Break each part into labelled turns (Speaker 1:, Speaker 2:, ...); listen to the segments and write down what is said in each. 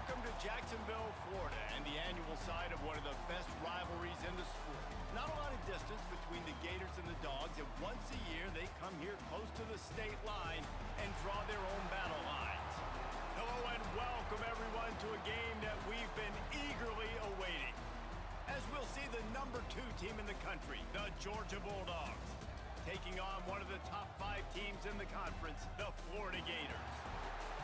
Speaker 1: Welcome to Jacksonville, Florida, and the annual site of one of the best rivalries in the sport. Not a lot of distance between the Gators and the Dogs, and once a year they come here close to the state line and draw their own battle lines. Hello and welcome everyone to a game that we've been eagerly awaiting, as we'll see the number 2 team in the country, the Georgia Bulldogs, taking on one of the top 5 teams in the conference, the Florida Gators.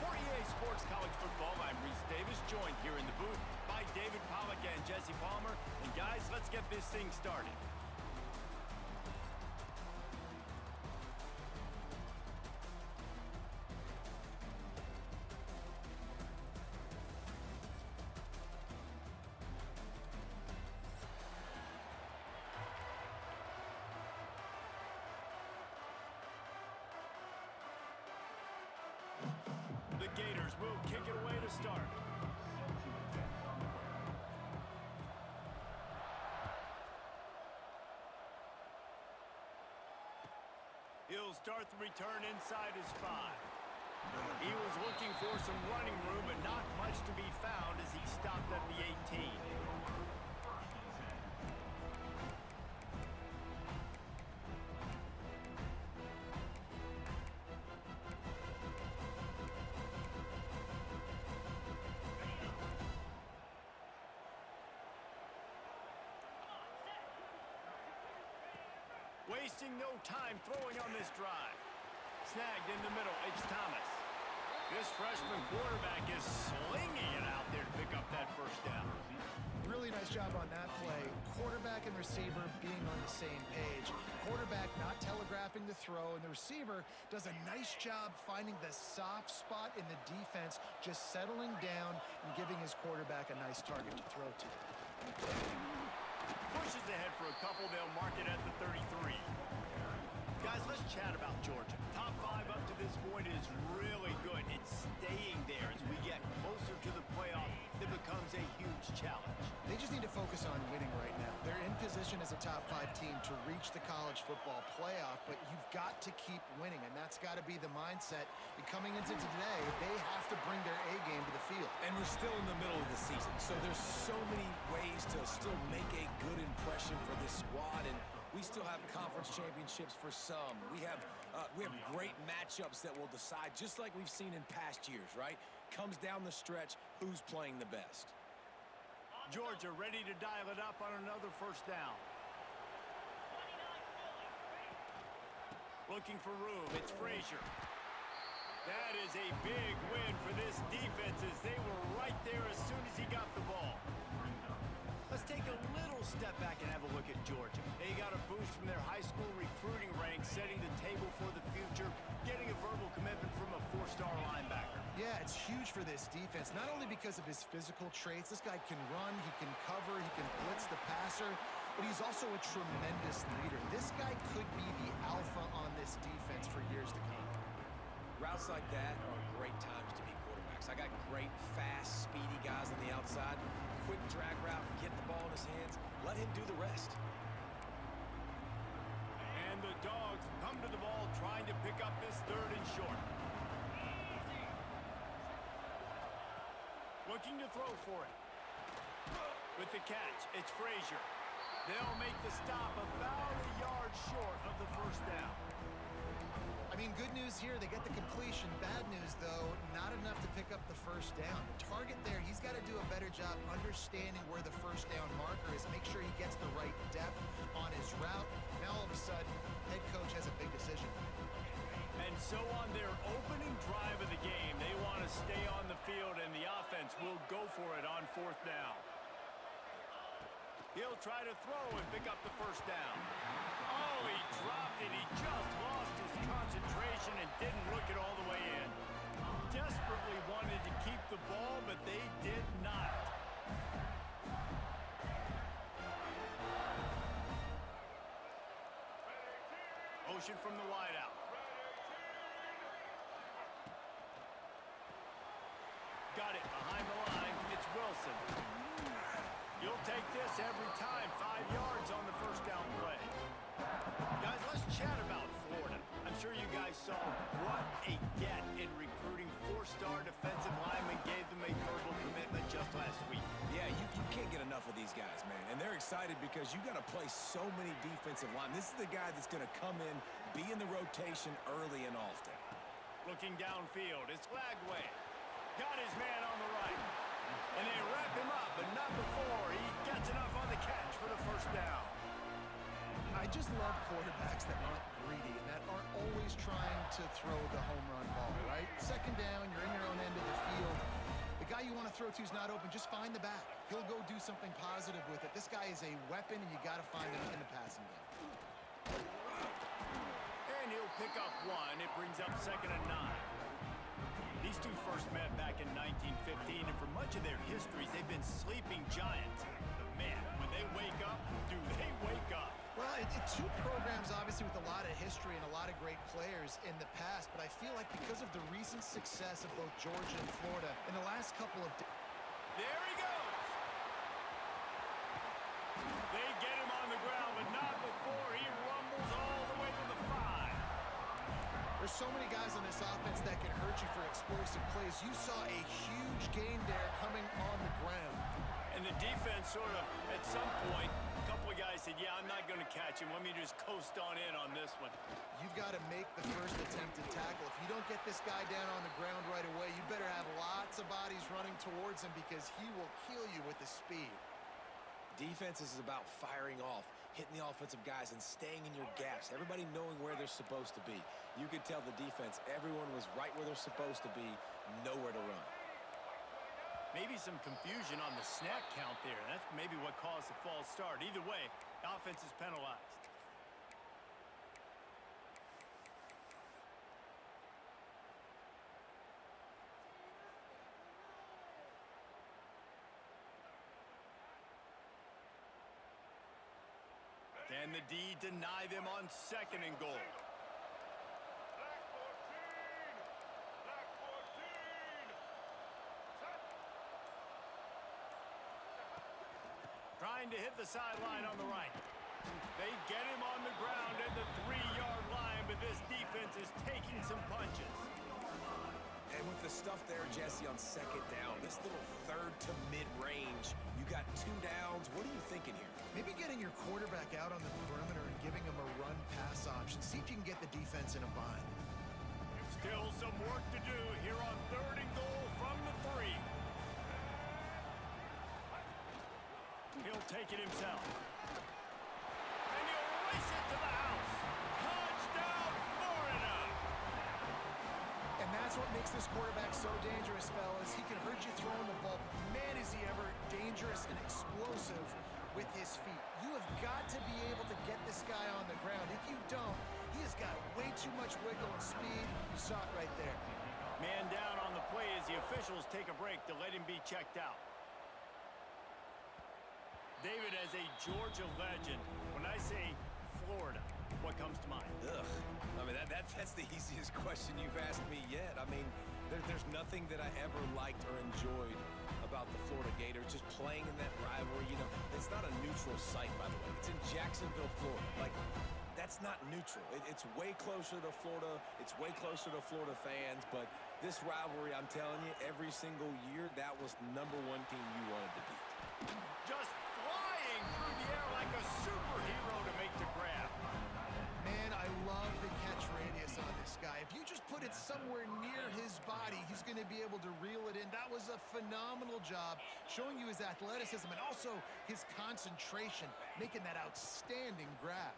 Speaker 1: For EA Sports College Football, I'm Reese Davis, joined here in the booth by David Pollack and Jesse Palmer. And guys, let's get this thing started. The Gators will kick it away to start. He'll start the return inside his 5. He was looking for some running room, but not much to be found as he stopped at the 18. Wasting no time throwing on this drive. Snagged in the middle, it's Thomas. This freshman quarterback is slinging it out there to pick up that first down.
Speaker 2: Really nice job on that play. Quarterback and receiver being on the same page. Quarterback not telegraphing the throw, and the receiver does a nice job finding the soft spot in the defense, just settling down and giving his quarterback a nice target to throw to.
Speaker 1: Pushes ahead for a couple. They'll mark it at the 33. Guys, let's chat about Georgia. Top 5 up to this point is really good. It's staying there as we get closer to the playoff. That becomes a huge challenge.
Speaker 2: They just need to focus on winning right now. They're in position as a top 5 team to reach the college football playoff, but you've got to keep winning, and that's got to be the mindset. And coming into today, they have to bring their A game to the field.
Speaker 3: And we're still in the middle of the season, so there's so many ways to still make a good impression for this squad, and we still have conference championships for some. We have great matchups that will decide, just like we've seen in past years, right? Comes down the stretch, who's playing the best.
Speaker 1: Georgia ready to dial it up on another first down. Looking for room, it's Frazier. That is a big win for this defense as they were right there as soon as he got the ball. Let's take a little step back and have a look at Georgia. They got a boost from their high school recruiting ranks, setting the table for the future, getting a verbal commitment from a 4-star linebacker.
Speaker 2: Yeah, it's huge for this defense, not only because of his physical traits. This guy can run, he can cover, he can blitz the passer, but he's also a tremendous leader. This guy could be the alpha on this defense for years to come.
Speaker 3: Routes like that are great times to be quarterbacks. I got great, fast, speedy guys on the outside. Quick drag route, get the ball in his hands, let him do the rest.
Speaker 1: And the Dogs come to the ball trying to pick up this 3rd and short. Looking to throw for it. With the catch, it's Frazier. They'll make the stop about a yard short of the first down.
Speaker 2: I mean, good news here, they get the completion. Bad news, though, not enough to pick up the first down. The target there, he's got to do a better job understanding where the first down marker is, make sure he gets the right depth on his route. Now, all of a sudden, head coach has a big decision.
Speaker 1: And so on their opening drive of the game, they want to stay on the field, and the offense will go for it on 4th down. He'll try to throw and pick up the first down. Oh, he dropped it. He just lost his concentration and didn't look it all the way in. Desperately wanted to keep the ball, but they did not. Motion from the wideout. Got it behind the line. It's Wilson. You'll take this every time. 5 yards on the first down play. Guys, let's chat about Florida. I'm sure you guys saw what a get in recruiting. 4-star defensive lineman gave them a verbal commitment.
Speaker 3: these guys, man. And they're excited because you got to play so many defensive line. This is the guy that's going to come in, be in the rotation early and often.
Speaker 1: Looking downfield, it's Lagway. Got his man on the right. And they wrap him up, but not before he gets enough on the catch for the first down.
Speaker 2: I just love quarterbacks that aren't greedy and that aren't always trying to throw the home run ball, right? Second down, you're in your own end of the field. The guy you want to throw to is not open. Just find the back. He'll go do something positive with it. This guy is a weapon, and you got to find him in the passing game.
Speaker 1: And he'll pick up one. It brings up 2nd and 9. These two first met back in 1915, and for much of their histories, they've been sleeping giants. But man, when they wake up, do they wake up?
Speaker 2: Well, two programs, obviously, with a lot of history and a lot of great players in the past, but I feel like because of the recent success of both Georgia and Florida in the last couple of days.
Speaker 1: There he goes! They get him on the ground, but not before he rumbles all the way to the 5.
Speaker 2: There's so many guys on this offense that can hurt you for explosive plays. You saw a huge gain there coming on the ground.
Speaker 1: And the defense sort of, at some point, a couple of guys said, yeah, I'm not going to catch him. Let me just coast on in on this one.
Speaker 2: You've got to make the first attempted tackle. If you don't get this guy down on the ground right away, you better have lots of bodies running towards him because he will kill you with the speed.
Speaker 3: Defense is about firing off, hitting the offensive guys, and staying in your gaps. Everybody knowing where they're supposed to be. You could tell the defense, everyone was right where they're supposed to be, nowhere to run.
Speaker 1: Maybe some confusion on the snap count there. That's maybe what caused the false start. Either way, offense is penalized. Can the D deny them on 2nd and goal? Trying to hit the sideline on the right. They get him on the ground at the 3-yard line, but this defense is taking some punches.
Speaker 3: And with the stuff there, Jesse, on 2nd down, this little 3rd to mid-range, you got 2 downs. What are you thinking here?
Speaker 2: Maybe getting your quarterback out on the perimeter and giving him a run-pass option. See if you can get the defense in a bind.
Speaker 1: Still some work to do here on 3rd and goal from the 3. He'll take it himself. And he'll race it to the house. Touchdown, Florida!
Speaker 2: And that's what makes this quarterback so dangerous, fellas. He can hurt you throwing the ball. Man, is he ever dangerous and explosive with his feet. You have got to be able to get this guy on the ground. If you don't, he has got way too much wiggle and speed. You saw it right there.
Speaker 1: Man down on the play as the officials take a break to let him be checked out. David, as a Georgia legend, when I say Florida, what comes to mind?
Speaker 3: Ugh. I mean, that's the easiest question you've asked me yet. I mean, there's nothing that I ever liked or enjoyed about the Florida Gators, just playing in that rivalry. You know, it's not a neutral site, by the way. It's in Jacksonville, Florida. Like, that's not neutral. It's way closer to Florida. It's way closer to Florida fans. But this rivalry, I'm telling you, every single year, that was #1 team you wanted to beat.
Speaker 1: Just flying through the air like a superhero to make the grab.
Speaker 2: Man, I love the catch radius on this guy. If you just put it somewhere near his body, he's going to be able to reel it in. That was a phenomenal job, showing you his athleticism and also his concentration, making that outstanding grab.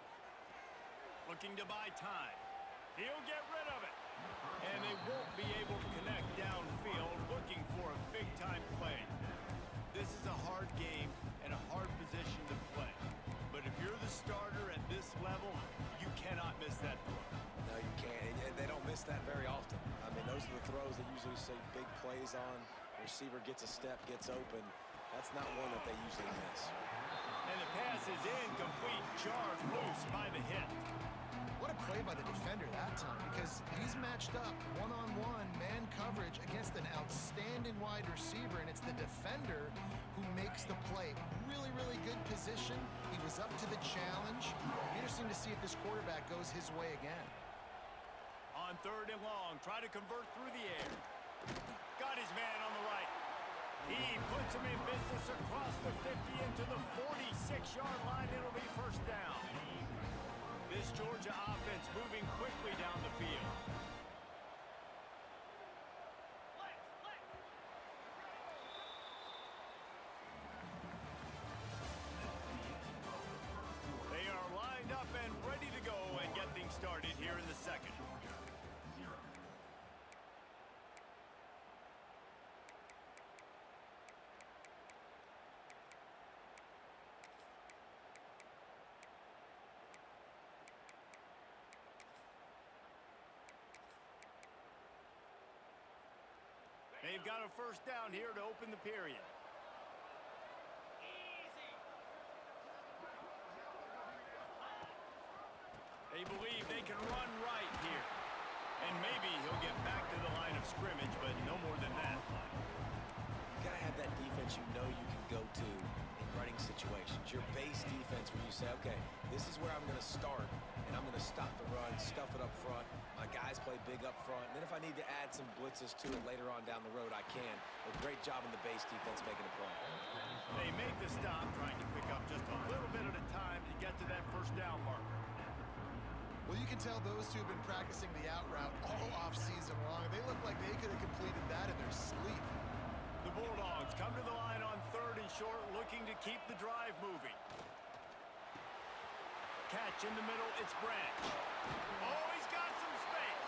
Speaker 1: Looking to buy time. He'll get rid of it. And they won't be able to connect downfield, looking for a big-time play. This is a hard game and a hard position to play. But if you're the starter at this level, you cannot miss that throw.
Speaker 3: No, you can't. And they don't miss that very often. I mean, those are the throws they usually say big plays on. Receiver gets a step, gets open. That's not one that they usually miss.
Speaker 1: And the pass is incomplete. Jarred loose by the hit.
Speaker 2: What a play by the defender that time, because he's matched up one-on-one man coverage against an outstanding wide receiver, and it's the defender who makes the play. Really, really good position. He was up to the challenge. Interesting to see if this quarterback goes his way again.
Speaker 1: On 3rd and long, try to convert through the air. Got his man on the right. He puts him in business across the 50 into the 46-yard line. It'll be first down. This Georgia offense moving quickly down the field. They are lined up and ready to go and get things started here in the second. They've got a first down here to open the period. They believe they can run right here. And maybe he'll get back to the line of scrimmage, but no more than that.
Speaker 3: You got to have that defense you know you can go to in running situations. Your base defense where you say, okay, this is where I'm going to start, and I'm going to stop the run, stuff it up front. My guys play big up front. And then if I need to add some blitzes to it later on down the road, I can. A great job in the base defense making a play.
Speaker 1: They make the stop, trying to pick up just a little bit at a time to get to that first down marker.
Speaker 2: Well, you can tell those two have been practicing the out route all off-season long. They look like they could have completed that in their sleep.
Speaker 1: The Bulldogs come to the line on 3rd and short, looking to keep the drive moving. Catch in the middle, it's Branch. Oh, he's got some space.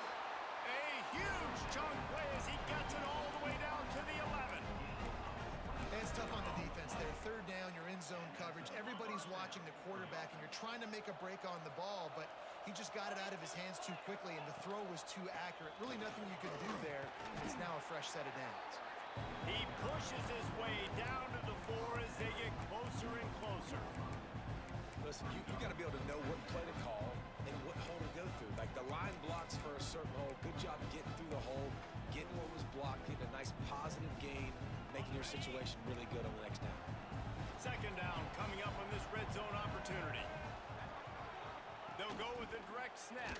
Speaker 1: A huge chunk play as he gets it all the way down to the 11.
Speaker 2: And it's tough on the defense there. 3rd down, you're in zone coverage. Everybody's watching the quarterback, and you're trying to make a break on the ball, but he just got it out of his hands too quickly, and the throw was too accurate. Really nothing you could do there. It's now a fresh set of downs.
Speaker 1: He pushes his way down to the 4 as they get closer and closer.
Speaker 3: Listen, you got to be able to know what play to call and what hole to go through. Like the line blocks for a certain hole. Good job getting through the hole, getting what was blocked, getting a nice positive gain, making your situation really good on the next down.
Speaker 1: 2nd down coming up on this red zone opportunity. They'll go with a direct snap.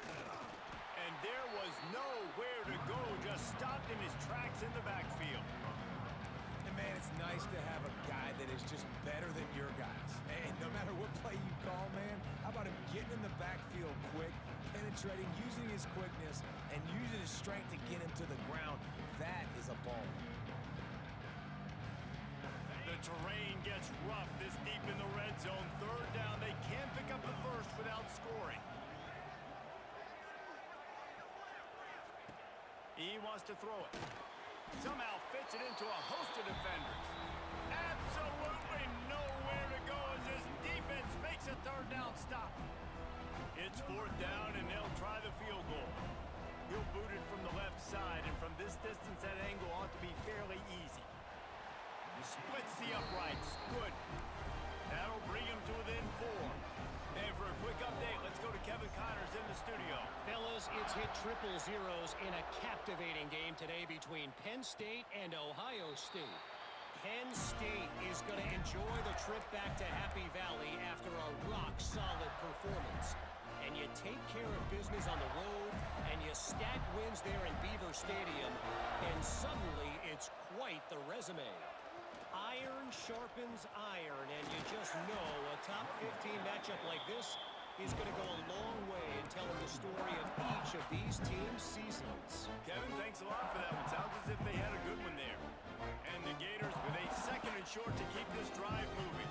Speaker 1: And there was nowhere to go, just stopped in his tracks in the backfield.
Speaker 3: And man, it's nice to have a guy that is just better than your guys. And no matter what play you call, man, how about him getting in the backfield quick, penetrating, using his quickness, and using his strength to get him to the ground. That is a ball.
Speaker 1: The terrain gets rough this deep in the red zone. 3rd down, they can't pick up the first without scoring. He wants to throw it. Somehow fits it into a host of defenders. Absolutely nowhere to go as this defense makes a 3rd down stop. It's 4th down, and they'll try the field goal. He'll boot it from the left side, and from this distance, that angle ought to be fairly easy. Splits the uprights. Good. That'll bring him to within 4. And for a quick update, let's go to Kevin Connors in the studio.
Speaker 4: Fellas, it's hit triple zeros in a captivating game today between Penn State and Ohio State. Penn State is going to enjoy the trip back to Happy Valley after a rock-solid performance. And you take care of business on the road, and you stack wins there in Beaver Stadium, and suddenly it's quite the resume. Iron sharpens iron, and you just know a top 15 matchup like this is going to go a long way in telling the story of each of these teams' seasons.
Speaker 1: Kevin, thanks a lot for that one. Sounds as if they had a good one there. And the Gators with a 2nd and short to keep this drive moving.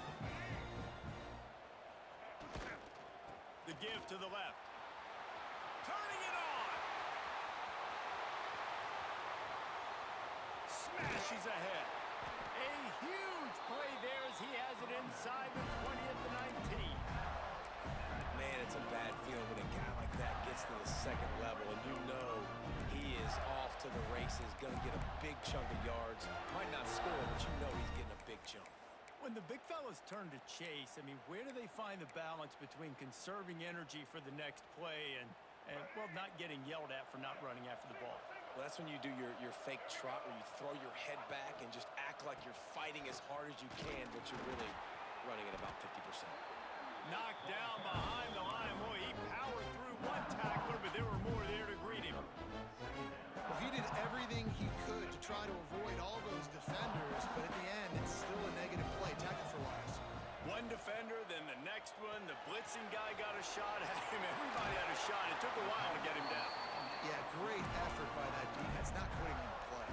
Speaker 1: The give to the left. Turning it on. Smashes ahead. A huge play there as he has it inside the 20th to 19.
Speaker 3: Man, it's a bad feeling when a guy like that gets to the 2nd level, and you know he is off to the races, going to get a big chunk of yards. Might not score, but you know he's getting a big chunk.
Speaker 1: When the big fellas turn to chase, I mean, where do they find the balance between conserving energy for the next play and well, not getting yelled at for not running after the ball?
Speaker 3: Well, that's when you do your fake trot where you throw your head back and just act like you're fighting as hard as you can, but you're really running at about 50%.
Speaker 1: Knocked down behind the line. Boy, he powered through one tackler, but there were more there to greet him.
Speaker 2: Well, he did everything he could to try to avoid all those defenders, but at the end, it's still a negative play, tackle for loss.
Speaker 1: One defender, then the next one. The blitzing guy got a shot at him. Everybody had a shot. It took a while to get him down.
Speaker 2: Yeah, great effort by that defense, not quitting on the play.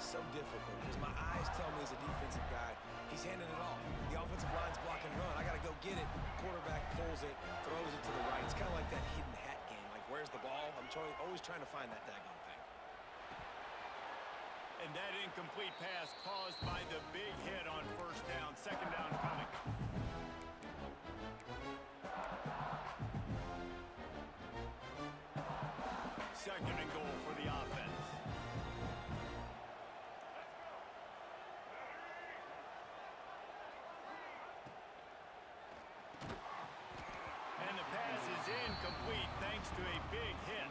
Speaker 3: So difficult because my eyes tell me as a defensive guy, he's handing it off. The offensive line's block and run. I got to go get it. Quarterback pulls it, throws it to the right. It's kind of like that hidden hat game. Like, where's the ball? I'm always trying to find that daggone thing.
Speaker 1: And that incomplete pass caused by the big hit on first down. Second down coming. Second and goal for the offense. And the pass is incomplete thanks to a big hit.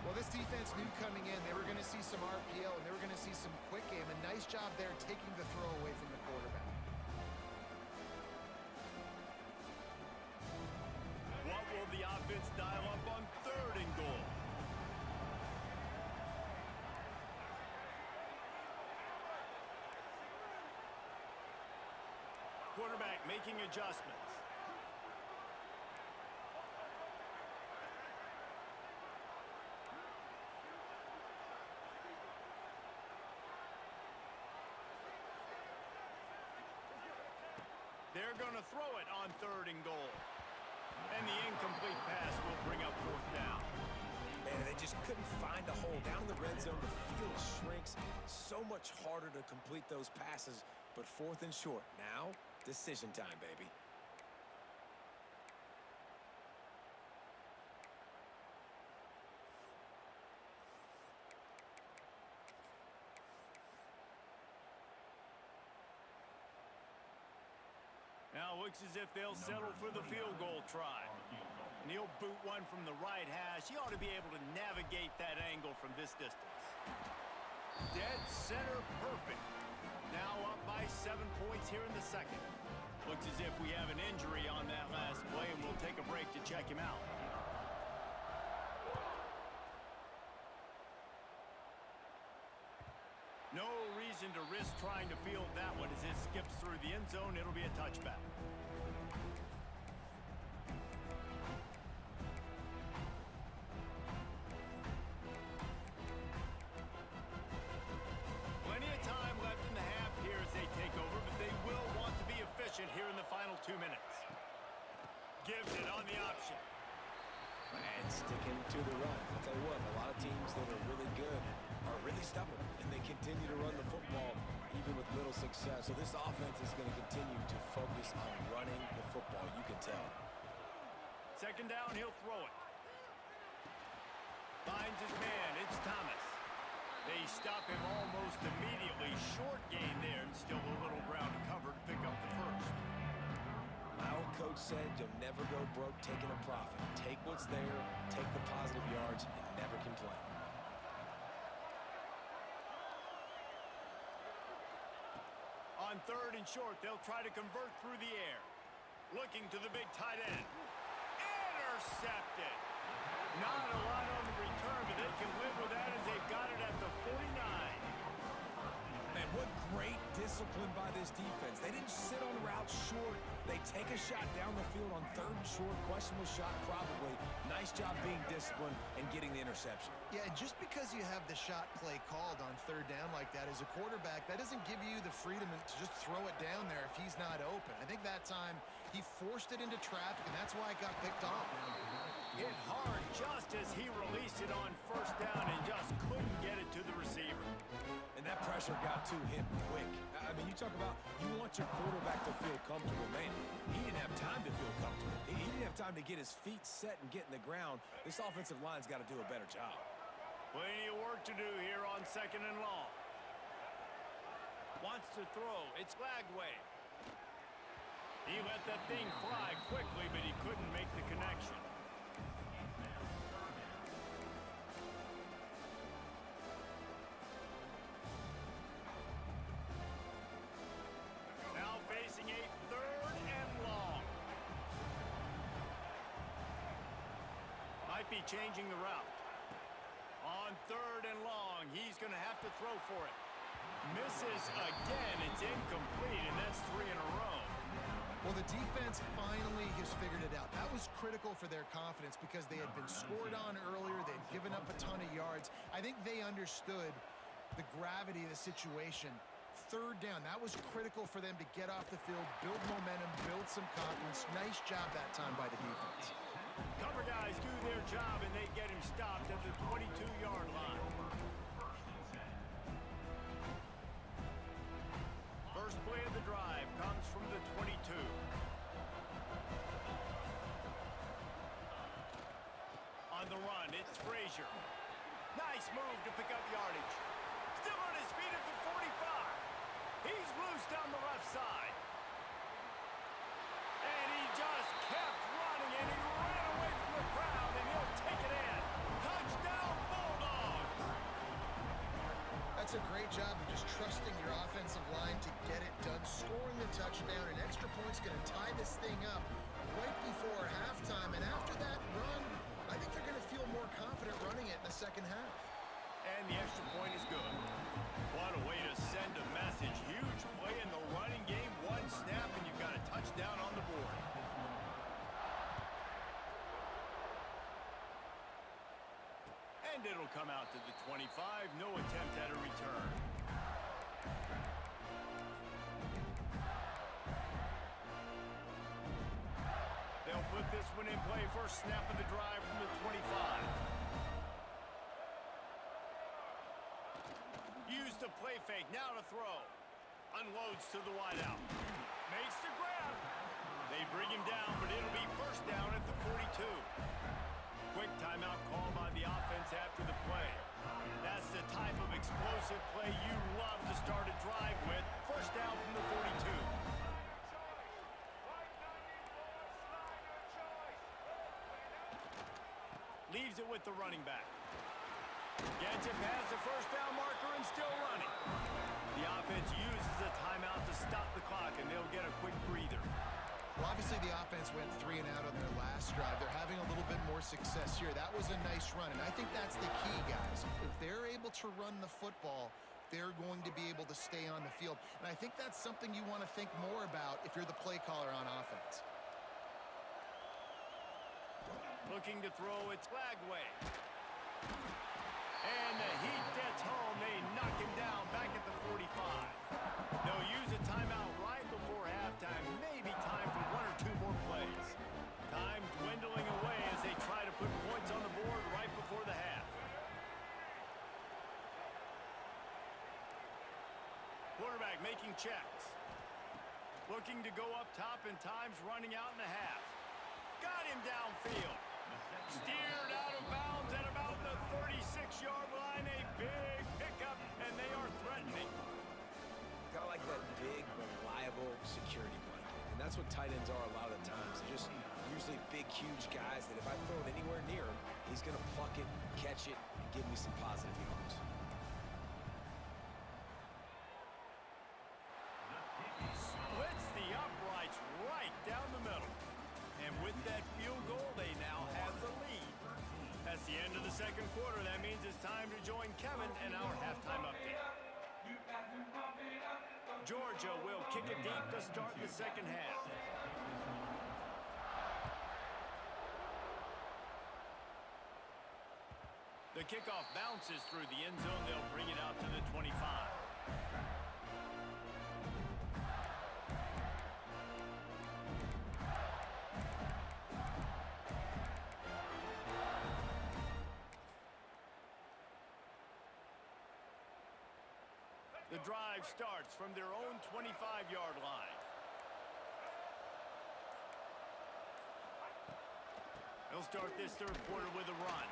Speaker 2: Well, this defense knew coming in they were going to see some RPO and they were going to see some quick game. A nice job there taking the throw away from the quarterback.
Speaker 1: What will the offense dial up on third and goal? Quarterback making adjustments. They're going to throw it on third and goal. And the incomplete pass will bring up fourth down.
Speaker 3: Man, they just couldn't find a hole. Down in the red zone, the field shrinks. So much harder to complete those passes. But fourth and short. Now, decision time, baby.
Speaker 1: Now it looks as if they'll settle for the field goal try. And he'll boot one from the right hash. He ought to be able to navigate that angle from this distance. Dead center perfect. Now up by 7 points here in the second. Looks as if we have an injury on that last play, and we'll take a break to check him out. No reason to risk trying to field that one as it skips through the end zone. It'll be a touchback. Plenty of time left in the half here as they take over, but they will want to be efficient here in the final 2 minutes. Gives it on the option.
Speaker 3: And sticking to the run. I'll tell you what, a lot of teams that are really good are really stubborn, and they continue to run the football even with little success. So this offense is going to continue to focus on running the football, you can tell.
Speaker 1: Second down, he'll throw it. Finds his man, it's Thomas. They stop him almost immediately. Short gain there, and still a little ground to cover to pick up the first.
Speaker 3: My old coach said you'll never go broke taking a profit. Take what's there, take the positive yards, and never complain.
Speaker 1: On third and short, they'll try to convert through the air. Looking to the big tight end. Intercepted. Not a lot on the return, but they can live with that as they've got it at the 49.
Speaker 3: Man, what great discipline by this defense. They didn't sit on routes short. They take a shot down the field on third and short. Questionable shot, probably. Nice job being disciplined and getting the interception.
Speaker 2: Yeah, and just because you have the shot play called on third down like that as a quarterback, that doesn't give you the freedom to just throw it down there if he's not open. I think that time he forced it into traffic, and that's why it got picked off.
Speaker 1: Hit hard just as he released it on first down and just couldn't get it to the receiver.
Speaker 3: And that pressure got to him quick. I mean, you talk about you want your quarterback to feel comfortable. Man, he didn't have time to feel comfortable. He didn't have time to get his feet set and get in the ground. This offensive line's got to do a better job.
Speaker 1: Plenty of work to do here on second and long. Wants to throw. It's Lagway. He let that thing fly quickly, but he couldn't make the connection. Now facing a third and long. changing the route. On 3rd and long, he's going to have to throw for it. Misses again. It's incomplete, and that's 3 in a row.
Speaker 2: Well, the defense finally has figured it out. That was critical for their confidence because they had been scored on earlier. They'd given up a ton of yards. I think they understood the gravity of the situation. 3rd down, that was critical for them to get off the field, build momentum, build some confidence. Nice job that time by the defense.
Speaker 1: Cover guys do their job, and they get him stopped at the 22-yard line. First play of the drive comes from the 22. On the run, it's Frazier. Nice move to pick up yardage. Still on his feet at the 45. He's loose down the left side. And he just kept running, and he ran away from the crowd, and he'll take it in. Touchdown, Bulldogs!
Speaker 2: That's a great job of just trusting your offensive line to get it done, scoring the touchdown. An extra point's going to tie this thing up right before halftime. And after that run, I think they're going to feel more confident running it in the second half.
Speaker 1: And the extra point is good. What a way to send a message. Huge play in the running game. One snap, and you've got a touchdown on the board. And it'll come out to the 25. No attempt at a return. They'll put this one in play. First snap of the drive from the 25. Used the play fake. Now to throw. Unloads to the wideout. Makes the grab. They bring him down, but it'll be first down at the 42. Quick timeout call by the offense after the play. That's the type of explosive play you love to start a drive with. First down from the 42. Leaves it with the running back. Gets it past the first down marker and still running. The offense uses a timeout to stop the clock, and they'll get a quick breather.
Speaker 2: Well, obviously the offense went 3 and out on their last drive. They're having a little bit more success here. That was a nice run, and I think that's the key, guys. If they're able to run the football, they're going to be able to stay on the field. And I think that's something you want to think more about if you're the play caller on offense.
Speaker 1: Looking to throw, it's Lagway. And the heat gets home. They knock him down back at the 45. They'll use a timeout right before halftime. Maybe time for 1 or 2 more plays. Time dwindling away as they try to put points on the board right before the half. Quarterback making checks. Looking to go up top, and time's running out in the half. Got him downfield. Steered out of bounds at about the 36-yard line. A big pickup, and they are threatening.
Speaker 3: Kind of like that big, reliable security blanket. And that's what tight ends are a lot of the times. They're just usually big, huge guys that if I throw it anywhere near him, he's going to pluck it, catch it, and give me some positive yards.
Speaker 1: Splits the uprights right down the middle. And with that field goal, they now have the lead. That's the end of the second quarter. That means it's time to join Kevin and our halftime update. Georgia will kick it deep to start the second half. The kickoff bounces through the end zone. They'll bring it out to the 25. The drive starts from their own 25-yard line. They'll start this third quarter with a run.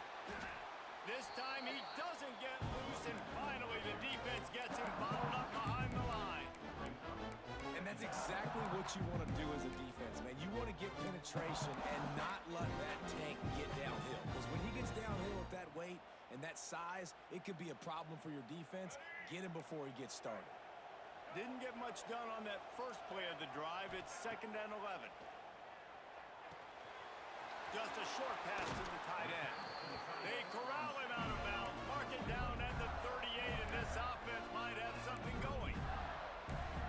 Speaker 1: This time he doesn't get loose, and finally the defense gets him bottled up behind the line.
Speaker 3: And that's exactly what you want to do as a defense, man. You want to get penetration and not let that tank get downhill. Because when he gets downhill at that weight and that size, it could be a problem for your defense. Get him before he gets started.
Speaker 1: Didn't get much done on that first play of the drive. It's 2nd and 11. Just a short pass to the tight end. They corral him out of bounds, mark it down at the 38, and this offense might have something going.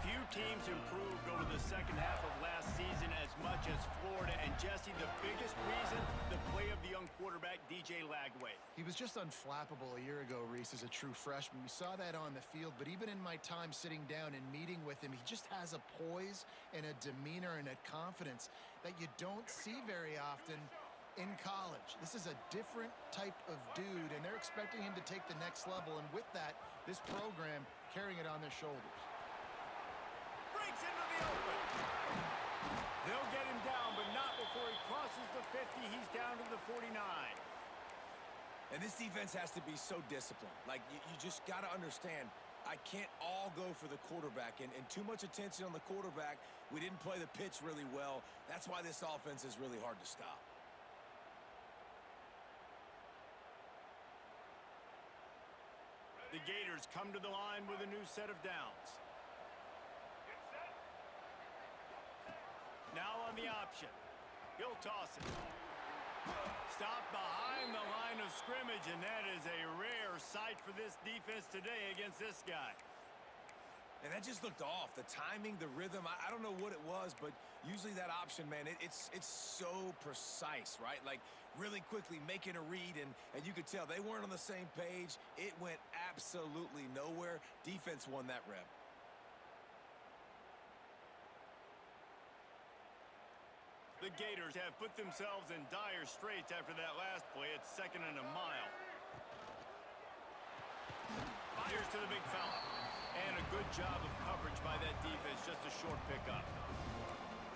Speaker 1: Few teams improved over the second half of last season as much as Florida. And Jesse, the biggest reason, the play of the young quarterback, DJ Lagway.
Speaker 2: He was just unflappable a year ago, Reese, as a true freshman. We saw that on the field, but even in my time sitting down and meeting with him, he just has a poise and a demeanor and a confidence that you don't see very often in college. This is a different type of dude, and they're expecting him to take the next level, and with that, this program carrying it on their shoulders.
Speaker 1: Breaks into the open. They'll get him down, but not before he crosses the 50. He's down to the 49.
Speaker 3: And this defense has to be so disciplined. Like, you just got to understand, I can't all go for the quarterback. And too much attention on the quarterback. We didn't play the pitch really well. That's why this offense is really hard to stop.
Speaker 1: The Gators come to the line with a new set of downs. Now on the option. He'll toss it. Stop behind the line of scrimmage, and that is a rare sight for this defense today against this guy.
Speaker 3: And that just looked off. The timing, the rhythm, I don't know what it was, but usually that option, man, it's so precise, right? Like, really quickly making a read, and you could tell they weren't on the same page. It went absolutely nowhere. Defense won that rep.
Speaker 1: The Gators have put themselves in dire straits after that last play. It's 2nd and a mile. Fires to the big fella. And a good job of coverage by that defense. Just a short pickup.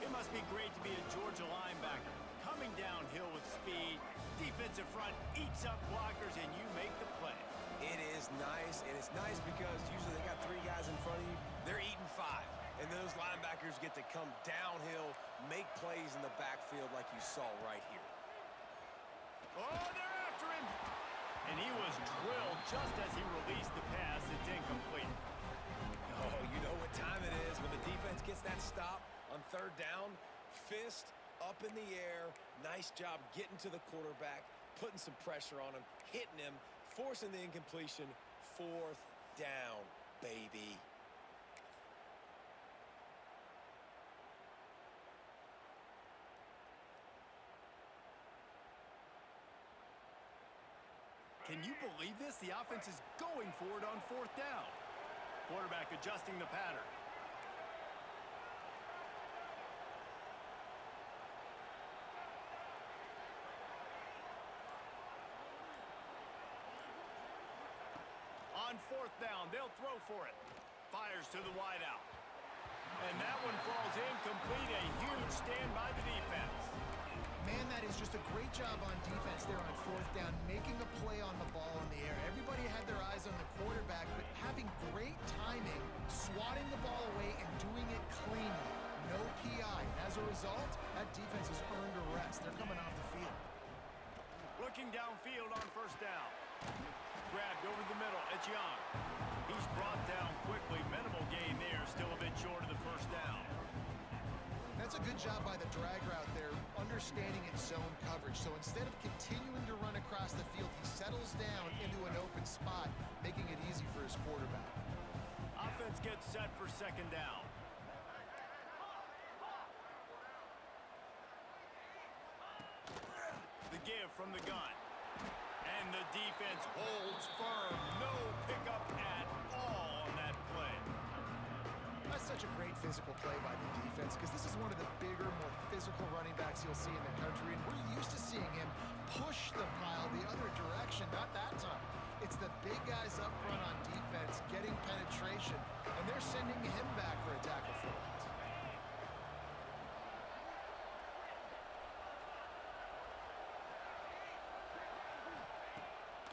Speaker 1: It must be great to be a Georgia linebacker. Coming downhill with speed. Defensive front eats up blockers, and you make the play.
Speaker 3: It is nice, and it's nice because usually they got 3 guys in front of you. They're eating 5. And those linebackers get to come downhill, make plays in the backfield like you saw right here.
Speaker 1: Oh, they're after him. And he was drilled just as he released the pass. It's incomplete.
Speaker 3: Oh, you know what time it is when the defense gets that stop on 3rd down. Fist up in the air. Nice job getting to the quarterback, putting some pressure on him, hitting him, forcing the incompletion. 4th down, baby.
Speaker 1: Can you believe this? The offense is going for it on 4th down. Quarterback adjusting the pattern. On 4th down, they'll throw for it. Fires to the wideout. And that one falls incomplete. A huge stand by the defense.
Speaker 2: Man, that is just a great job on defense there on 4th down, making a play on the ball in the air. Everybody had their eyes on the quarterback, but having great timing, swatting the ball away, and doing it cleanly. No PI. As a result, that defense has earned a rest. They're coming off the field.
Speaker 1: Looking downfield on 1st down. Grabbed over the middle. It's Young. He's brought down quickly. Minimal gain there. Still a bit short of the 1st down.
Speaker 2: That's a good job by the drag route there, understanding its zone coverage. So instead of continuing to run across the field, he settles down into an open spot, making it easy for his quarterback.
Speaker 1: Offense gets set for 2nd down. The give from the gun. And the defense holds firm. No pickup at all on that play.
Speaker 2: That's such a great physical play by the defense because this is one of the bigger, more physical running backs you'll see in the country, and we're used to seeing him push the pile the other direction. Not that time. It's the big guys up front on defense getting penetration, and they're sending him back for a tackle for it.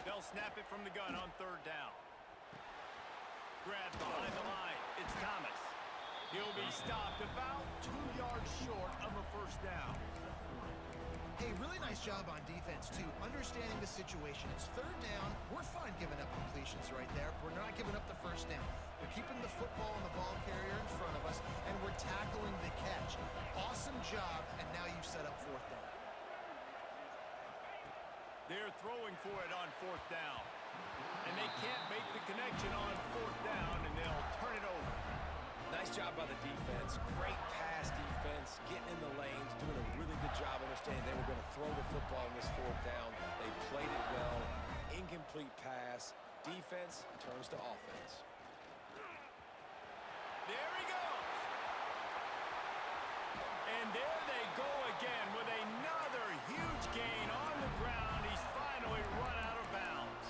Speaker 1: They'll snap it from the gun on 3rd down. Grabbed behind the line. It's Thomas. He'll be stopped about 2 yards short of a 1st down.
Speaker 2: Hey, really nice job on defense, too, understanding the situation. It's 3rd down. We're fine giving up completions right there. We're not giving up the 1st down. We're keeping the football and the ball carrier in front of us, and we're tackling the catch. Awesome job, and now you've set up 4th down.
Speaker 1: They're throwing for it on 4th down. And they can't make the connection on 4th down, and they'll turn it over.
Speaker 3: Nice job by the defense. Great pass defense, getting in the lanes, doing a really good job understanding they were going to throw the football on this 4th down. They played it well. Incomplete pass. Defense turns to offense.
Speaker 1: There he goes. And there they go again with another huge gain on the ground. He's finally run out of bounds.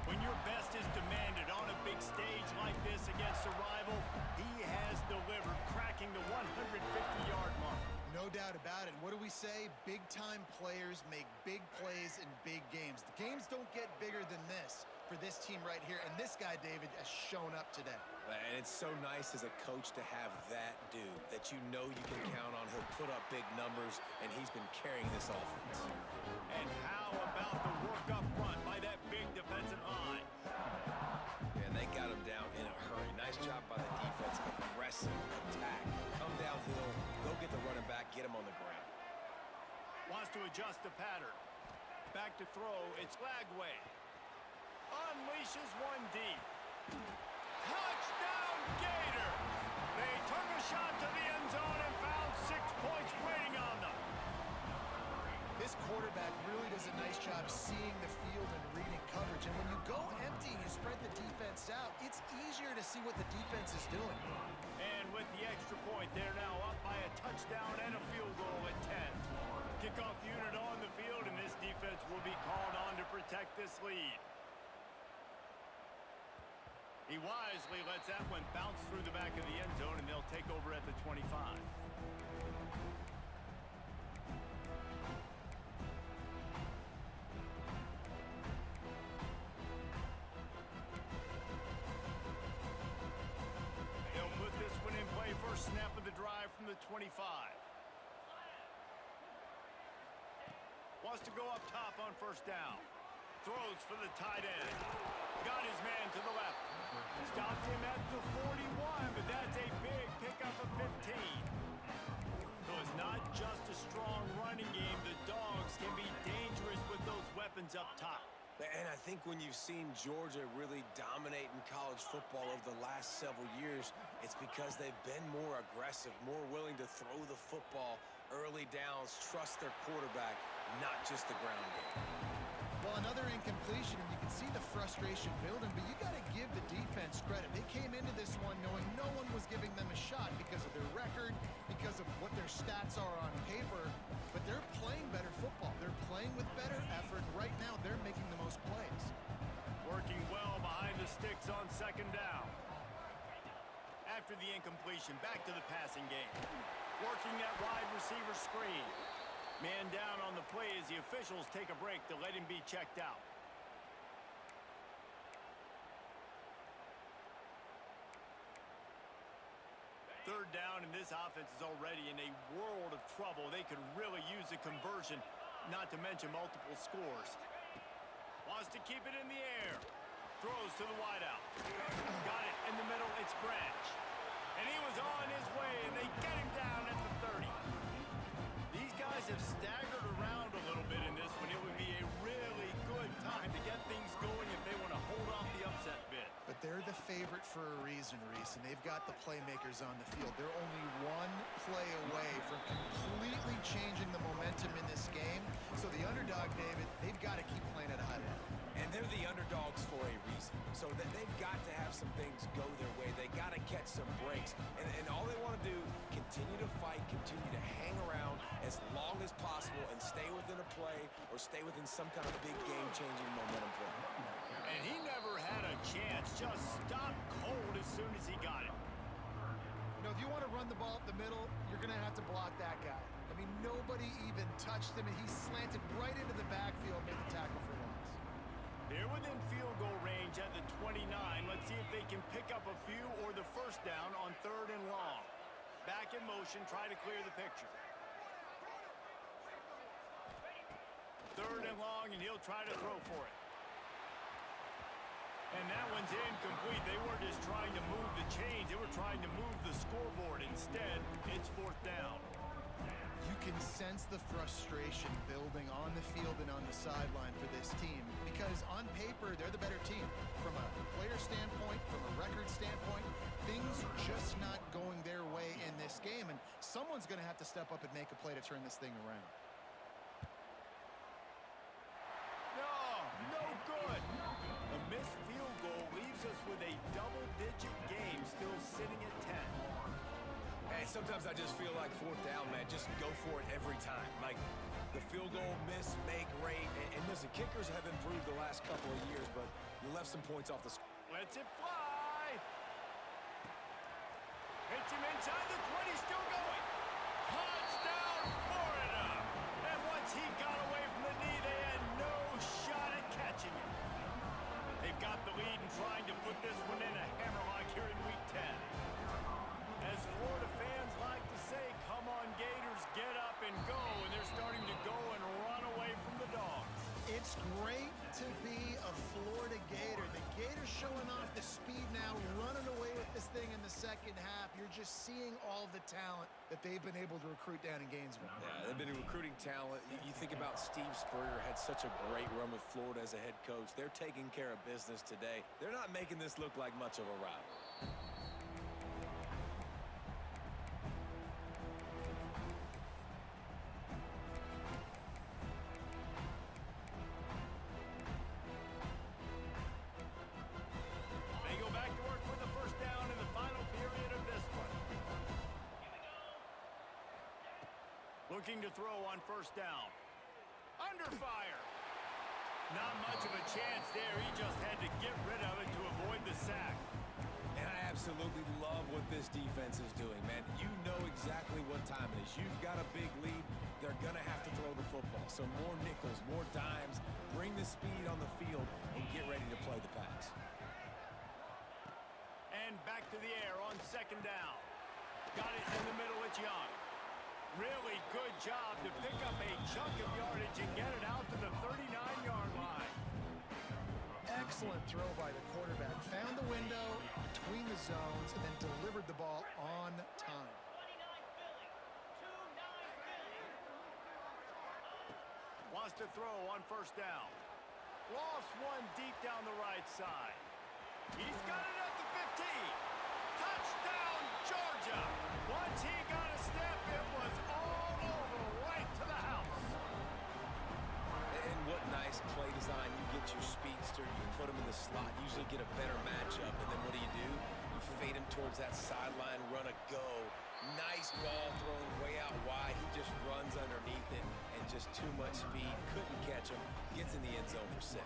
Speaker 1: When your best is demanded on a big stage like this against a rival, he has delivered, cracking the 150-yard mark.
Speaker 2: No doubt about it. What do we say? Big-time players make big plays in big games. The games don't get bigger than this for this team right here, and this guy, David, has shown up today.
Speaker 3: And it's so nice as a coach to have that dude that you know you can count on. He'll put up big numbers, and he's been carrying this offense.
Speaker 1: And how about the work up front by that big defensive line?
Speaker 3: And they got him down in a hurry. Nice job by the defense. Aggressive attack. Come downhill, go get the running back, get him on the ground.
Speaker 1: Wants to adjust the pattern. Back to throw, it's Lagway. Unleashes one deep. Touchdown, Gators! They took a shot to the end zone and found 6 points waiting on them.
Speaker 2: This quarterback really does a nice job seeing the field and reading coverage. And when you go empty and you spread the defense out, it's easier to see what the defense is doing.
Speaker 1: And with the extra point, they're now up by a touchdown and a field goal at 10. Kickoff unit on the field, and this defense will be called on to protect this lead. He wisely lets that one bounce through the back of the end zone, and they'll take over at the 25. They'll put this one in play. First snap of the drive from the 25. Wants to go up top on 1st down. Throws for the tight end. Got his man to the left. Stopped him at the 41, but that's a big pickup of 15. So it's not just a strong running game. The Dogs can be dangerous with those weapons up top.
Speaker 3: And I think when you've seen Georgia really dominate in college football over the last several years, it's because they've been more aggressive, more willing to throw the football early downs, trust their quarterback, not just the ground game.
Speaker 2: Well, another incompletion, and you can see the frustration building, but you got to give the defense credit. They came into this one knowing no one was giving them a shot because of their record, because of what their stats are on paper, but they're playing better football. They're playing with better effort. Right now, they're making the most plays.
Speaker 1: Working well behind the sticks on 2nd down. After the incompletion, back to the passing game. Working that wide receiver screen. Man down on the play as the officials take a break to let him be checked out. Third down, and this offense is already in a world of trouble. They could really use a conversion, not to mention multiple scores. Wants to keep it in the air. Throws to the wideout. Got it in the middle. It's Branch. And he was on his way, and they get him down at the 30. These guys have staggered around a little bit in this one. It would be a really good time to get things going if they want to hold off the upset bid.
Speaker 2: But they're the favorite for a reason, Reese, and they've got the playmakers on the field. They're only one play away from completely changing the momentum in this game. So the underdog, David, they've got to keep playing at a high level.
Speaker 3: And they're the underdogs for a reason. So that they've got to have some things go their way. They got to catch some breaks. And all they want to do, continue to fight, continue to hang around as long as possible and stay within a play or stay within some kind of big game-changing momentum play.
Speaker 1: And he never had a chance. Just stopped cold as soon as he got it.
Speaker 2: You know, if you want to run the ball up the middle, you're going to have to block that guy. I mean, nobody even touched him, and he slanted right into the backfield, made the tackle for loss.
Speaker 1: They're within field goal range at the 29. Let's see if they can pick up a few or the first down on 3rd and long. Back in motion, try to clear the picture. 3rd and long, and he'll try to throw for it. And that one's incomplete. They weren't just trying to move the chains. They were trying to move the scoreboard. Instead, it's 4th down.
Speaker 2: You can sense the frustration building on the field and on the sideline for this team because on paper, they're the better team. From a player standpoint, from a record standpoint, things just not going their way in this game, and someone's going to have to step up and make a play to turn this thing around.
Speaker 1: No good. A missed field goal leaves us with a double-digit game still sitting at 10.
Speaker 3: And sometimes I just feel like fourth down, man, just go for it every time. Like the field goal miss, make rate. And listen, kickers have improved the last couple of years, but you left some points off the score.
Speaker 1: Lets it fly. Hits him inside the 20, still going. Touchdown, Florida. And once he got away from the knee, they had no shot at catching him. They've got the lead and trying to put this one in a hammerlock here in Week 10. As Florida fans like to say, come on Gators, get up and go, and they're starting to go and run away from the Dogs.
Speaker 2: It's great to be a Florida Gator. The Gators showing off the speed now, running away with this thing in the second half. You're just seeing all the talent that they've been able to recruit down in Gainesville.
Speaker 3: Yeah, they've been recruiting talent. You think about Steve Spurrier had such a great run with Florida as a head coach. They're taking care of business today. They're not making this look like much of a rival.
Speaker 1: Looking to throw on first down. Under fire. Not much of a chance there. He just had to get rid of it to avoid the sack.
Speaker 3: And I absolutely love what this defense is doing, man. You know exactly what time it is. You've got a big lead. They're going to have to throw the football. So more nickels, more dimes. Bring the speed on the field and get ready to play the pass.
Speaker 1: And back to the air on second down. Got it in the middle. It's Young. Really good job to pick up a chunk of yardage and get it out to the 39-yard line.
Speaker 2: Excellent throw by the quarterback. Found the window between the zones and then delivered the ball on time.
Speaker 1: Wants to throw on first down. Lost one deep down the right side. He's got it at the 15. Touchdown, Georgia. Once he got a step, it was all over right to the house.
Speaker 3: And what nice play design. You get your speedster, you put him in the slot, usually get a better matchup, and then what do? You fade him towards that sideline, run a go. Nice ball thrown way out wide. He just runs underneath it and just too much speed. Couldn't catch him. Gets in the end zone for 6.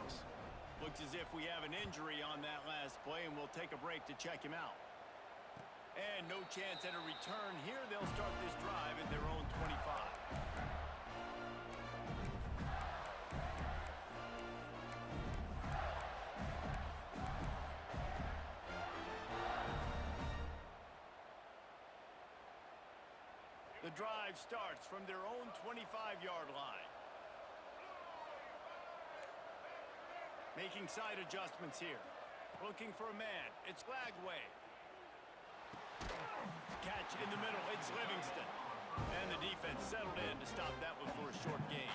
Speaker 1: Looks as if we have an injury on that last play, and we'll take a break to check him out. And no chance at a return here. They'll start this drive at their own 25. The drive starts from their own 25-yard line. Making side adjustments here. Looking for a man. It's Lagway. Catch in the middle. It's Livingston. And the defense settled in to stop that one for a short gain.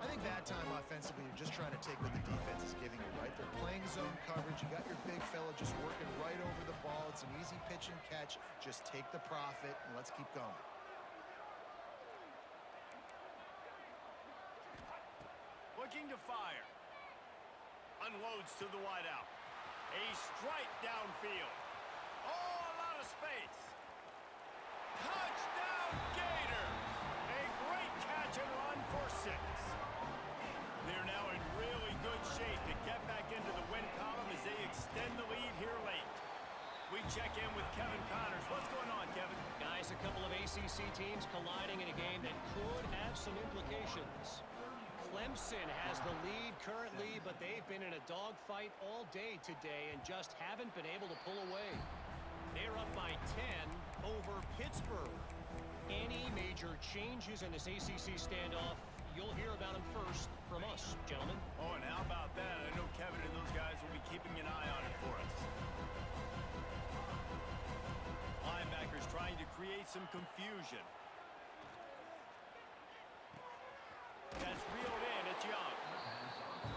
Speaker 2: I think that time offensively, you're just trying to take what the defense is giving you, right? They're playing zone coverage. You got your big fella just working right over the ball. It's an easy pitch and catch. Just take the profit and let's keep going.
Speaker 1: Looking to fire. Unloads to the wideout. A strike downfield. Oh, a lot of space. Touchdown, Gators! A great catch and run for 6. They're now in really good shape to get back into the win column as they extend the lead here late. We check in with Kevin Connors. What's going on, Kevin?
Speaker 4: Guys, a couple of ACC teams colliding in a game that could have some implications. Clemson has the lead currently, but they've been in a dogfight all day today and just haven't been able to pull away. They're up by 10 over Pittsburgh. Any major changes in this ACC standoff, you'll hear about them first from us, gentlemen.
Speaker 1: Oh, and how about that? I know Kevin and those guys will be keeping an eye on it for us. Linebackers trying to create some confusion. That's reeled in. It's Young.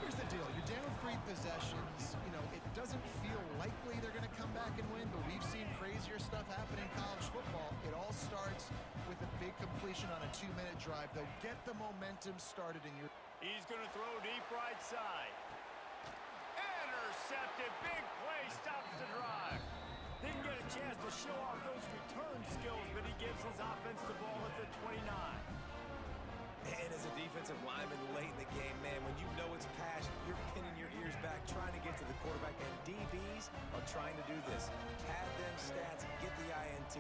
Speaker 2: Here's the deal. You're down 3 possessions. You know, it doesn't feel likely they're going to come back and win, but we've seen crazier stuff happen in college football. It all starts with a big completion on a 2-minute drive. They'll get the momentum started in your...
Speaker 1: He's going to throw deep right side. Intercepted. Big play. Stops the drive. Didn't get a chance to show off those return skills, but he gives his offense the ball at the 29.
Speaker 3: And as a defensive lineman late in the game, man, when you know it's passed, you're pinning your ears back, trying to get to the quarterback, and DBs are trying to do this. Pad them stats, get the INT.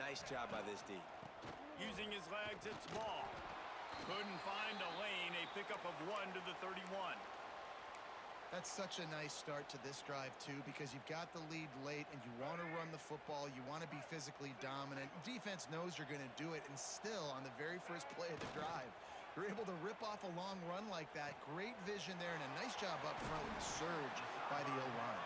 Speaker 3: Nice job by this D.
Speaker 1: Using his legs, it's ball. Couldn't find a lane. A pickup of 1 to the 31.
Speaker 2: That's such a nice start to this drive, too, because you've got the lead late and you want to run the football. You want to be physically dominant. Defense knows you're going to do it, and still, on the very first play of the drive, you're able to rip off a long run like that. Great vision there, and a nice job up front with the surge by the O-line.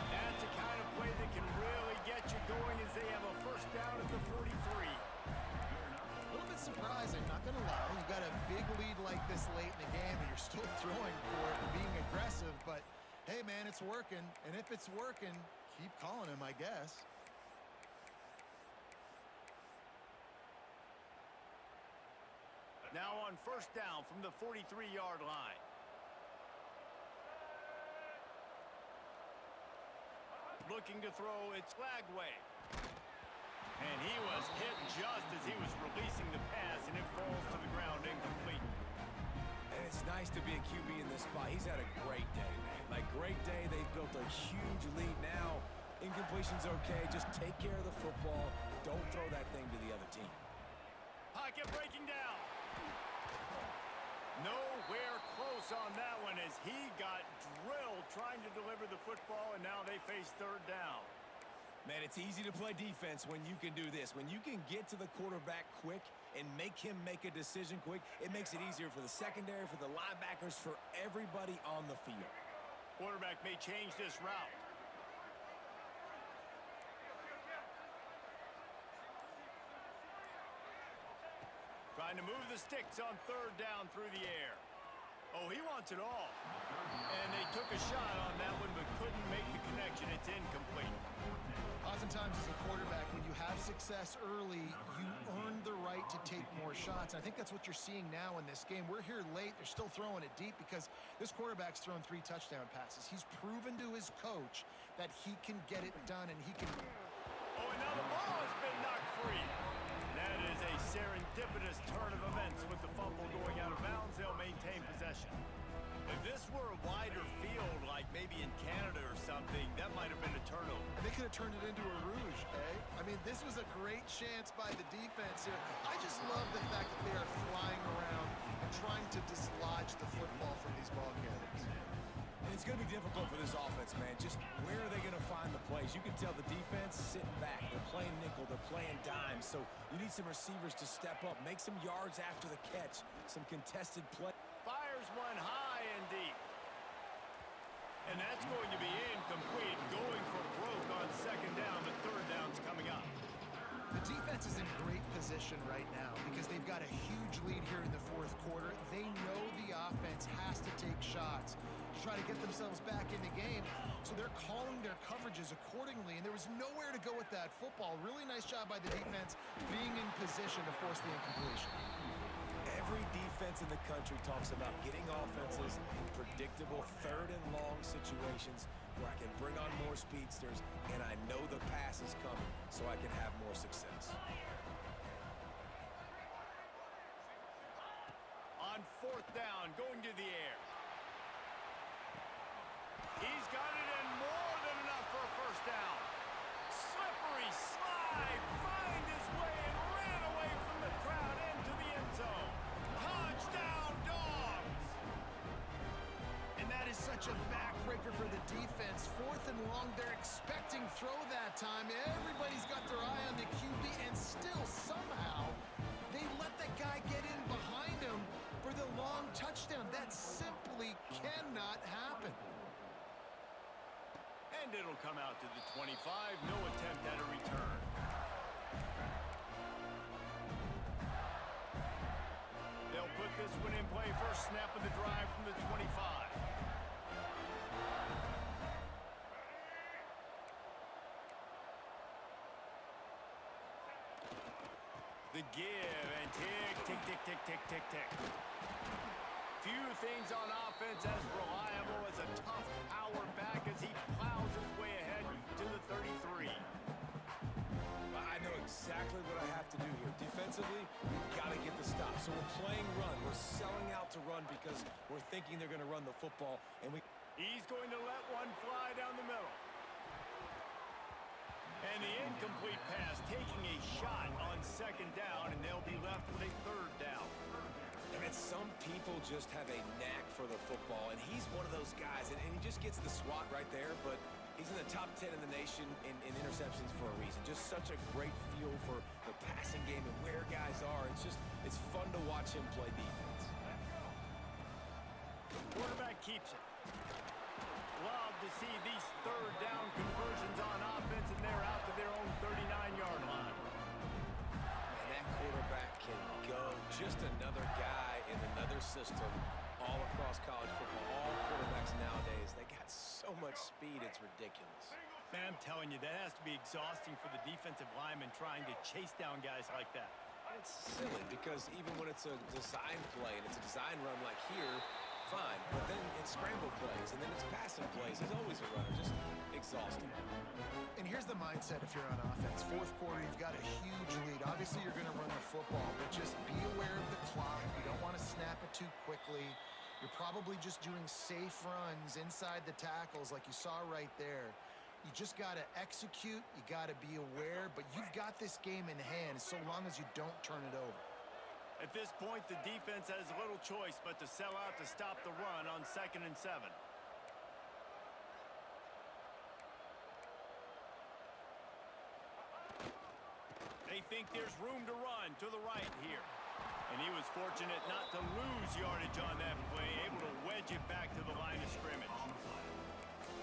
Speaker 1: That's the kind of play that can really get you going as they have a first down at the 43.
Speaker 2: A little bit surprising, not going to lie. You've got a big lead like this late in the game, and you're still throwing for it and being aggressive. But, hey, man, it's working. And if it's working, keep calling him, I guess.
Speaker 1: Now on first down from the 43-yard line. Looking to throw, it's Lagway. And he was hit just as he was releasing the pass, and it falls to the ground incomplete.
Speaker 3: And it's nice to be a QB in this spot. He's had a great day, man. Like, great day. They've built a huge lead now. Incompletion's okay. Just take care of the football. Don't throw that thing to the other team.
Speaker 1: Pocket breaking down. Nowhere close on that one as he got drilled trying to deliver the football, and now they face third down.
Speaker 3: Man, it's easy to play defense when you can do this. When you can get to the quarterback quick and make him make a decision quick, it makes it easier for the secondary, for the linebackers, for everybody on the field.
Speaker 1: Quarterback may change this route. Trying to move the sticks on third down through the air. Oh, he wants it all. And they took a shot on that one but couldn't make the connection. It's incomplete.
Speaker 2: Oftentimes as a quarterback, when you have success early, you earn the right to take more shots. And I think that's what you're seeing now in this game. We're here late. They're still throwing it deep because this quarterback's thrown 3 touchdown passes. He's proven to his coach that he can get it done and he can...
Speaker 1: Oh, and now the ball has been knocked free. That is a serendipitous turn of events with the fumble going out of bounds. They'll maintain possession. If this were a wider field, like maybe in Canada or something, that might have been a turnover.
Speaker 2: And they could have turned it into a rouge, eh? I mean, this was a great chance by the defense here. I just love the fact that they are flying around and trying to dislodge the football from these ball carriers.
Speaker 3: And it's going to be difficult for this offense, man. Just where are they going to find the plays? You can tell the defense sitting back. They're playing nickel. They're playing dime. So you need some receivers to step up, make some yards after the catch, some contested play.
Speaker 1: Fires one high and deep. And that's going to be incomplete. Going for broke on second down, but third down's coming up.
Speaker 2: The defense is in great position right now because they've got a huge lead here in the fourth quarter. They know the offense has to take shots to try to get themselves back in the game. So they're calling their coverages accordingly, and there was nowhere to go with that football. Really nice job by the defense being in position to force the incompletion.
Speaker 3: Every defense in the country talks about getting offenses in predictable third and long situations where I can bring on more speedsters and I know the pass is coming so I can have more success.
Speaker 1: On fourth down, going to the air. He's got it in more than enough for a first down. Slippery slide, find his way and ran away from the crowd into the end zone. Touchdown, Dogs!
Speaker 2: And that is such a backbreaker for the defense. Fourth and long, they're expecting throw that time. Everybody's got their eye on the QB, and still somehow they let that guy get in behind him for the long touchdown. That simply cannot happen.
Speaker 1: And it'll come out to the 25. No attempt at a return. They'll put this this one in play. First snap of the drive from the 25. The give and tick, tick, tick, tick, tick, tick, tick. Few things on offense as reliable as a tough power back as he plows his way ahead to the 33.
Speaker 3: I know exactly what I have to do here. Defensively, we've got to get the stop. So we're playing run. We're selling out to run because we're thinking they're going to run the football. And
Speaker 1: he's going to let one fly down the middle. And the incomplete pass taking a shot on second down, and they'll be left with a third down.
Speaker 3: I mean, some people just have a knack for the football, and he's one of those guys, and he just gets the swat right there, but he's in the top 10 in the nation in interceptions for a reason. Just such a great feel for the passing game and where guys are. It's fun to watch him play defense.
Speaker 1: Quarterback keeps it. Love to see these third down conversions on offense, and they're out to their own 39-yard line.
Speaker 3: Man, that quarterback can go. Just another guy in another system all across college football. All quarterbacks nowadays, they got so much speed, it's ridiculous.
Speaker 1: Man, I'm telling you, that has to be exhausting for the defensive lineman trying to chase down guys like that.
Speaker 3: It's silly because even when it's a design play and it's a design run like here, fine, but then it's scramble plays, and then it's passing plays. He's always a runner, just exhausting.
Speaker 2: And here's the mindset if you're on offense. Fourth quarter, you've got a huge lead. Obviously, you're going to run the football, but just be aware of the clock. You don't want to snap it too quickly. You're probably just doing safe runs inside the tackles like you saw right there. You just got to execute. You got to be aware, but you've got this game in hand so long as you don't turn it over.
Speaker 1: At this point, the defense has little choice but to sell out to stop the run on 2nd and 7. They think there's room to run to the right here. And he was fortunate not to lose yardage on that play, able to wedge it back to the line of scrimmage.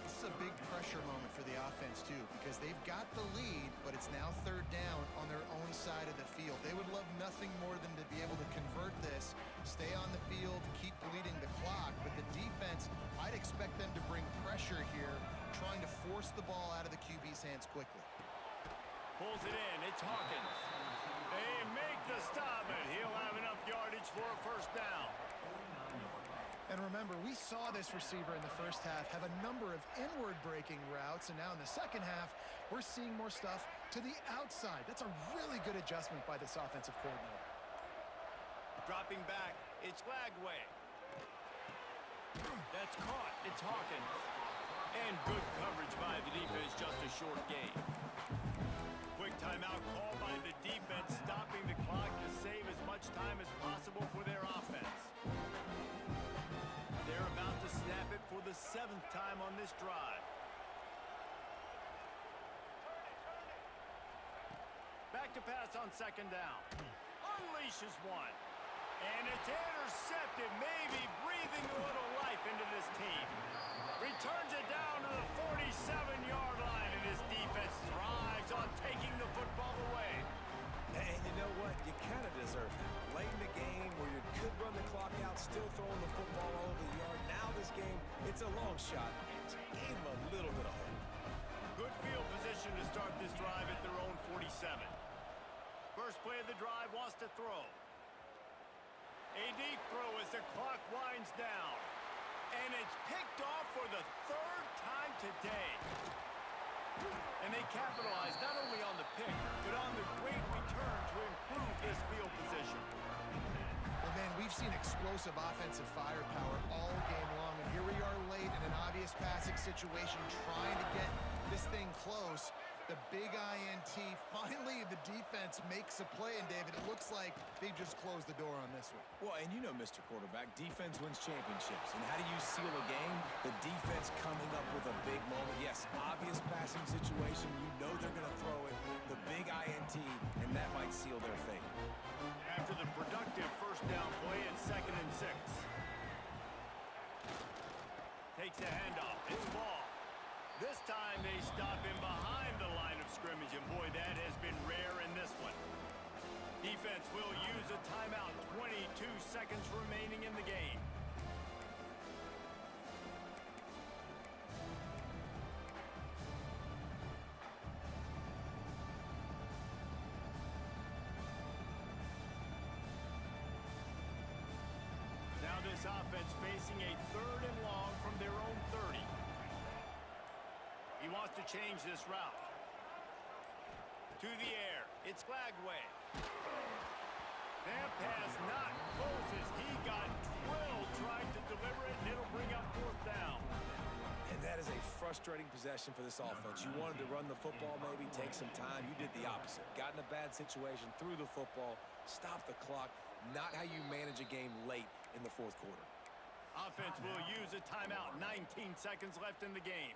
Speaker 2: This is a big pressure moment for the offense, too, because they've got the lead, but it's now third down on their own side of the field. They would love nothing more than to be able to convert this, stay on the field, keep bleeding the clock. But the defense, I'd expect them to bring pressure here, trying to force the ball out of the QB's hands quickly.
Speaker 1: Pulls it in. It's Hawkins. They make the stop, and he'll have enough yardage for a first down.
Speaker 2: And remember, we saw this receiver in the first half have a number of inward-breaking routes, and now in the second half, we're seeing more stuff to the outside. That's a really good adjustment by this offensive coordinator.
Speaker 1: Dropping back, it's Lagway. That's caught. It's Hawkins. And good coverage by the defense, just a short gain. Quick timeout called by the defense, stopping the clock to save as much time as possible for their offense. They're about to snap it for the 7th time on this drive. Back to pass on 2nd down. Unleashes one. And it's intercepted, maybe breathing a little life into this team. Returns it down to the 47-yard line, and his defense thrives on taking the football away.
Speaker 3: And you know what? You kind of deserve that. Late in the game where you could run the clock out, still throwing the football all over the yard. Now this game, it's a long shot. Gave him a little bit of hope.
Speaker 1: Good field position to start this drive at their own 47. First play of the drive, wants to throw. A deep throw as the clock winds down. And it's picked off for the 3rd time today. And they capitalize not only on the pick, but on the great return to improve this field position.
Speaker 2: Well, man, we've seen explosive offensive firepower all game long, and here we are late in an obvious passing situation, trying to get this thing close. The big INT. Finally, the defense makes a play, and David, it looks like they just closed the door on this one.
Speaker 3: Well, and you know, Mr. Quarterback, defense wins championships. And how do you seal a game? The defense coming up with a big moment. Yes, obvious passing situation. You know they're going to throw it. The big INT, and that might seal their fate.
Speaker 1: After the productive first down play in 2nd and 6. Takes a handoff. It's ball. This time they stop him behind the line of scrimmage, and boy, that has been rare in this one. Defense offense will use a timeout. 22 seconds remaining in the game. Now this offense facing a 3rd and long from their own 30. He wants to change this route. To the air. It's Glagway. That pass not close as he got drilled trying to deliver it, and it'll bring up 4th down.
Speaker 3: And that is a frustrating possession for this offense. You wanted to run the football, maybe take some time. You did the opposite. Got in a bad situation, threw the football, stopped the clock. Not how you manage a game late in the 4th quarter.
Speaker 1: Offense will use a timeout. 19 seconds left in the game.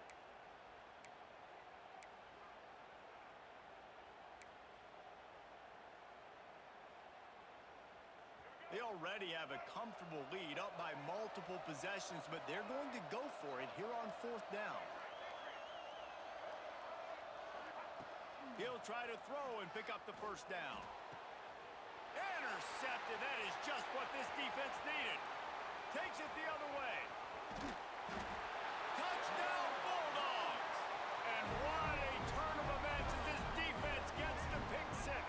Speaker 1: They already have a comfortable lead, up by multiple possessions, but they're going to go for it here on 4th down. He'll try to throw and pick up the 1st down. Intercepted. That is just what this defense needed. Takes it the other way. Touchdown, Bulldogs! And what a turn of events as this defense gets the pick 6.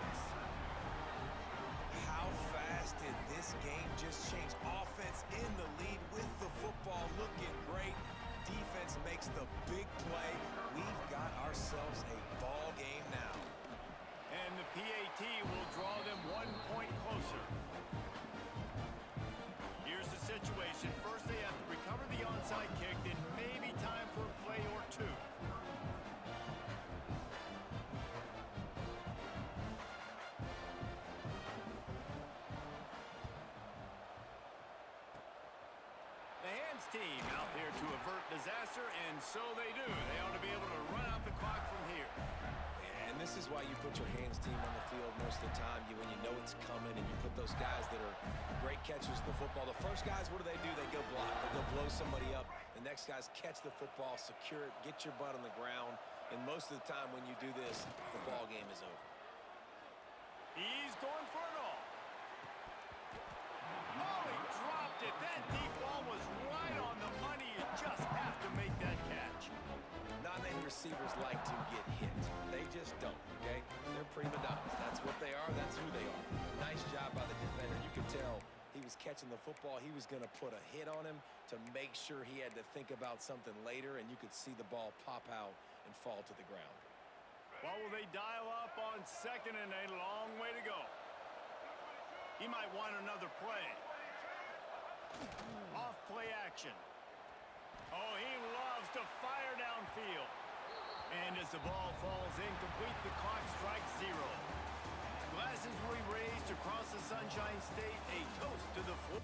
Speaker 3: How fast did this game just change? Offense in the lead with the football, looking great. Defense makes the big play. We've got ourselves a ball game now.
Speaker 1: And the PAT will draw them 1 point closer. Here's the situation. First, they have to recover the onside kick, then maybe time for a play or 2. The Hands team out there to avert disaster, and so they do. They ought to be able to run out the clock from here.
Speaker 3: And this is why you put your hands team on the field most of the time. When you know it's coming, and you put those guys that are great catchers of the football. The first guys, what do? They go block. They go blow somebody up. The next guys catch the football, secure it, get your butt on the ground. And most of the time when you do this, the ball game is over.
Speaker 1: He's going for it all. Oh, he dropped it. That deep ball was right on the money. You just have to make that catch.
Speaker 3: Not many receivers like to get hit. They just don't, okay? They're prima donnas. That's what they are. That's who they are. Nice job by the defender. You could tell he was catching the football. He was going to put a hit on him to make sure he had to think about something later, and you could see the ball pop out and fall to the ground.
Speaker 1: Well, will they dial up on 2nd and a long way to go? He might want another play. Off play action. Oh, he loves to fire downfield. And as the ball falls incomplete, the clock strikes 0. Glasses will be raised across the Sunshine State. A toast to the foot.